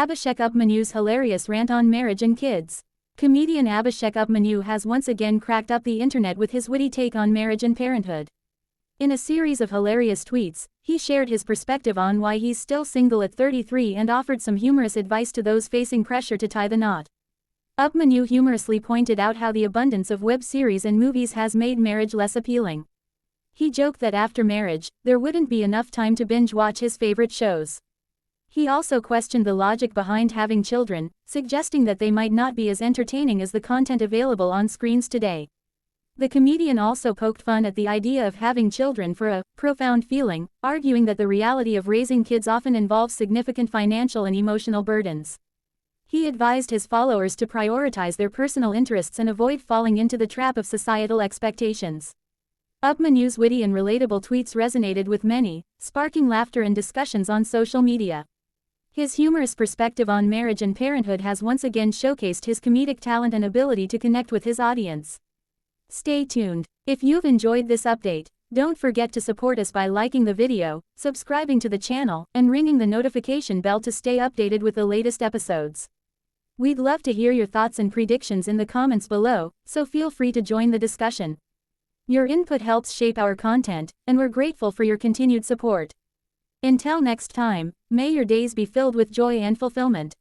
Abhishek Upmanyu's hilarious rant on marriage and kids. Comedian Abhishek Upmanyu has once again cracked up the internet with his witty take on marriage and parenthood. In a series of hilarious tweets, he shared his perspective on why he's still single at 33 and offered some humorous advice to those facing pressure to tie the knot. Upmanyu humorously pointed out how the abundance of web series and movies has made marriage less appealing. He joked that after marriage, there wouldn't be enough time to binge watch his favorite shows. He also questioned the logic behind having children, suggesting that they might not be as entertaining as the content available on screens today. The comedian also poked fun at the idea of having children for a profound feeling, arguing that the reality of raising kids often involves significant financial and emotional burdens. He advised his followers to prioritize their personal interests and avoid falling into the trap of societal expectations. Upmanyu's witty and relatable tweets resonated with many, sparking laughter and discussions on social media. His humorous perspective on marriage and parenthood has once again showcased his comedic talent and ability to connect with his audience. Stay tuned. If you've enjoyed this update, don't forget to support us by liking the video, subscribing to the channel, and ringing the notification bell to stay updated with the latest episodes. We'd love to hear your thoughts and predictions in the comments below, so feel free to join the discussion. Your input helps shape our content, and we're grateful for your continued support. Until next time, may your days be filled with joy and fulfillment.